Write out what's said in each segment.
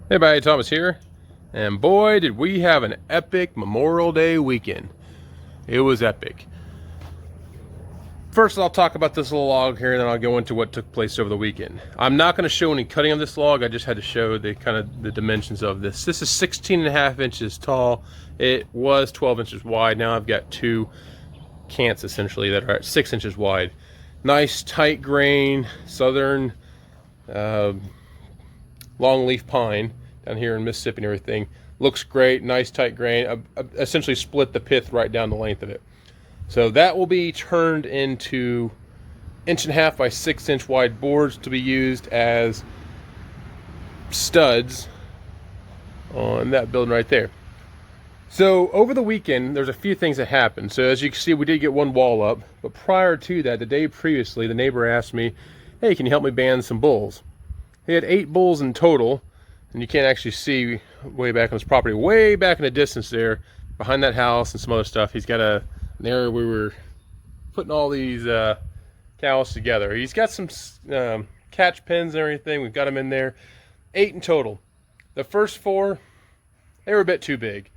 Hey everybody, Thomas here, and boy did we have an epic Memorial Day weekend. It was epic. First I'll talk about this little log here, and then I'll go into what took place over the weekend. I'm not going to show any cutting of this log, I just had to show the the dimensions of this. This is 16.5 inches tall. It was 12 inches wide. Now I've got two cants essentially that are at 6 inches wide. Nice tight grain southern longleaf pine down here in Mississippi and everything. Looks great, nice tight grain. I essentially split the pith right down the length of it. So that will be turned into 1.5 by 6 inch wide boards to be used as studs on that building right there. So over the weekend, there's a few things that happened. So as you can see, we did get one wall up, but prior to that, the day previously, the neighbor asked me, hey, can you help me band some bulls? He had 8 bulls in total, and you can't actually see way back on his property, way back in the distance there, behind that house and some other stuff. He's got an area where we were putting all these cows together. He's got some catch pens and everything. We've got them in there. 8 in total. The first 4, they were a bit too big.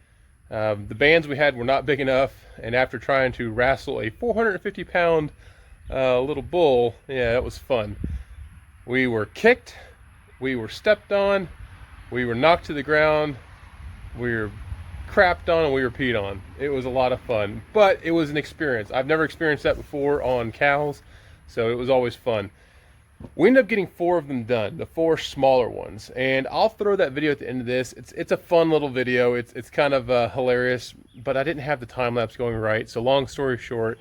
The bands we had were not big enough, and after trying to wrestle a 450-pound little bull, yeah, that was fun. We were kicked, we were stepped on, we were knocked to the ground, we were crapped on, and we were peed on. It was a lot of fun, but it was an experience. I've never experienced that before on cows, so it was always fun. We ended up getting 4 of them done, the 4 smaller ones, and I'll throw that video at the end of this. It's a fun little video. It's kind of hilarious, but I didn't have the time lapse going right. So long story short,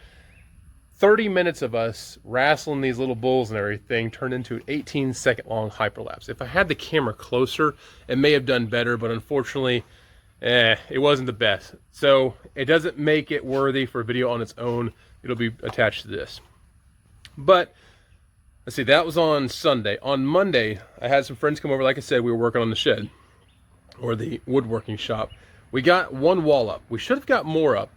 30 minutes of us wrestling these little bulls and everything turned into an 18-second long hyperlapse. If I had the camera closer, it may have done better, but unfortunately, it wasn't the best. So it doesn't make it worthy for a video on its own. It'll be attached to this. But let's see, that was on Sunday. On Monday, I had some friends come over. Like I said, we were working on the shed, or the woodworking shop. We got 1 wall up. We should have got more up,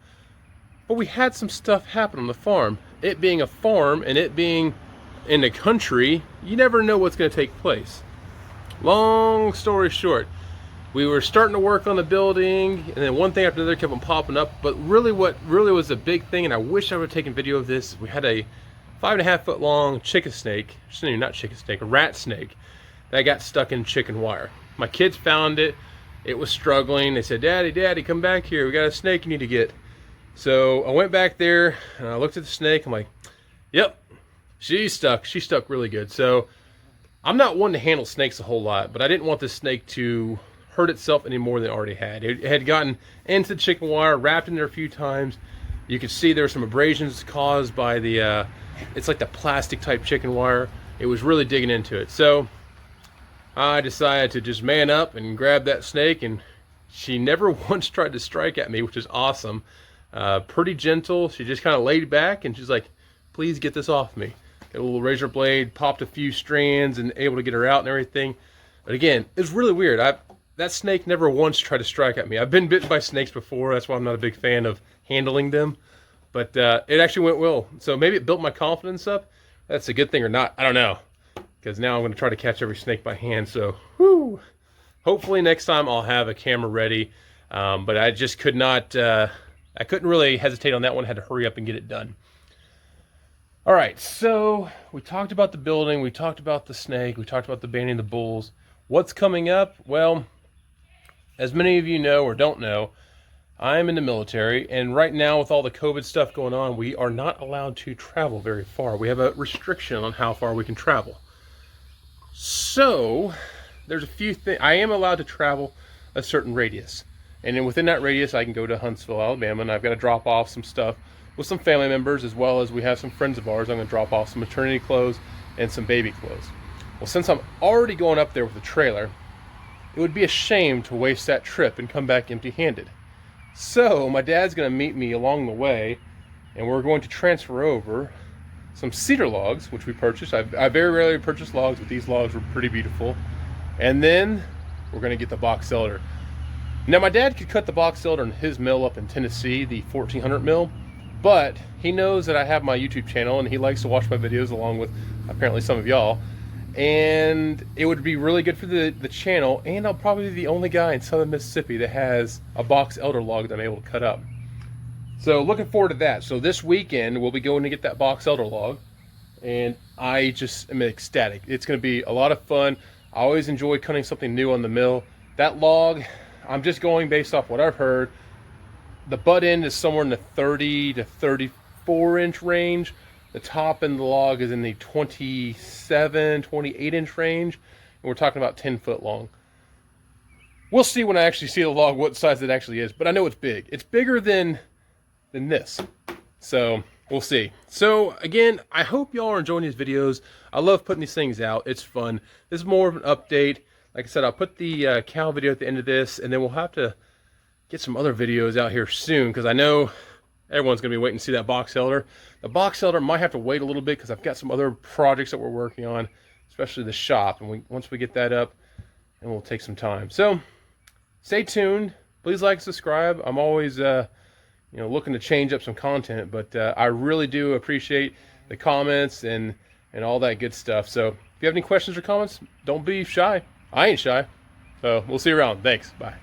but we had some stuff happen on the farm. It being a farm and it being in the country, you never know what's going to take place. Long story short, we were starting to work on the building, and then one thing after another kept on popping up. But really, what really was a big thing, and I wish I would have taken video of this, we had a 5.5 foot long chicken snake, not chicken snake, a rat snake that got stuck in chicken wire. My kids found it. It was struggling. They said, Daddy, come back here. We got a snake you need to get. So I went back there and I looked at the snake. I'm like, yep, she's stuck. She's stuck really good. So I'm not one to handle snakes a whole lot, but I didn't want this snake to hurt itself any more than it already had. It had gotten into the chicken wire, wrapped in there a few times. You could see there were some abrasions caused by the, it's like the plastic type chicken wire. It was really digging into it. So I decided to just man up and grab that snake, and she never once tried to strike at me, which is awesome. Pretty gentle. She just kind of laid back and she's like, please get this off me. Got a little razor blade, popped a few strands and able to get her out and everything. But again, it's really weird. That snake never once tried to strike at me. I've been bitten by snakes before. That's why I'm not a big fan of handling them. But it actually went well. So maybe it built my confidence up. That's a good thing or not. I don't know. Because now I'm going to try to catch every snake by hand. So, whoo. Hopefully next time I'll have a camera ready. But I just could not... I couldn't really hesitate on that one. I had to hurry up and get it done. All right, so we talked about the building. We talked about the snake. We talked about the banding the bulls. What's coming up? Well, as many of you know or don't know, I'm in the military, and right now with all the COVID stuff going on, we are not allowed to travel very far. We have a restriction on how far we can travel. So there's a few things. I am allowed to travel a certain radius. And then within that radius, I can go to Huntsville, Alabama, and I've got to drop off some stuff with some family members, as well as we have some friends of ours. I'm going to drop off some maternity clothes and some baby clothes. Well, since I'm already going up there with a trailer, it would be a shame to waste that trip and come back empty-handed. So my dad's going to meet me along the way, and we're going to transfer over some cedar logs, which we purchased. I very rarely purchase logs, but these logs were pretty beautiful. And then we're going to get the box elder. Now, my dad could cut the box elder in his mill up in Tennessee, the 1400 mill, but he knows that I have my YouTube channel and he likes to watch my videos along with apparently some of y'all. and it would be really good for the channel, and I'll probably be the only guy in southern Mississippi that has a box elder log that I'm able to cut up. So looking forward to that. So this weekend we'll be going to get that box elder log, and I just am ecstatic. It's going to be a lot of fun. I always enjoy cutting something new on the mill. That log, I'm just going based off what I've heard. The butt end is somewhere in the 30 to 34 inch range. The top end of the log is in the 27, 28 inch range. And we're talking about 10 foot long. We'll see when I actually see the log what size it actually is, but I know it's big. It's bigger than this. So we'll see. So again, I hope y'all are enjoying these videos. I love putting these things out. It's fun. This is more of an update. Like I said, I'll put the cow video at the end of this, and then we'll have to get some other videos out here soon, because I know everyone's going to be waiting to see that box elder. The box elder might have to wait a little bit because I've got some other projects that we're working on, especially the shop. And once we get that up, and we'll take some time. So stay tuned. Please like, subscribe. I'm always looking to change up some content, but I really do appreciate the comments and all that good stuff. So if you have any questions or comments, don't be shy. I ain't shy. So we'll see you around. Thanks. Bye.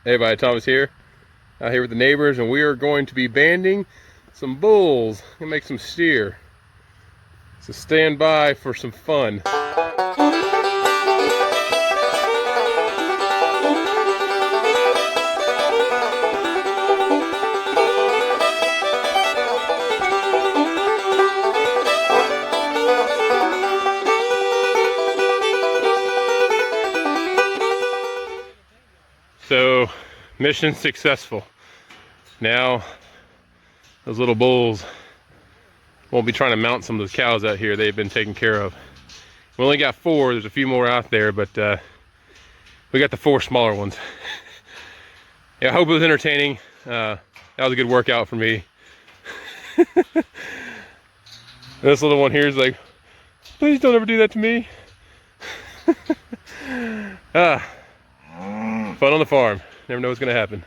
Hey everybody, Thomas here. Out here with the neighbors, and we are going to be banding some bulls and make some steer. So stand by for some fun. So, mission successful. Now, those little bulls won't be trying to mount some of those cows out here. They've been taken care of. We only got 4. There's a few more out there, but we got the 4 smaller ones. Yeah, I hope it was entertaining. That was a good workout for me. This little one here is like, please don't ever do that to me. Fun on the farm. Never know what's going to happen.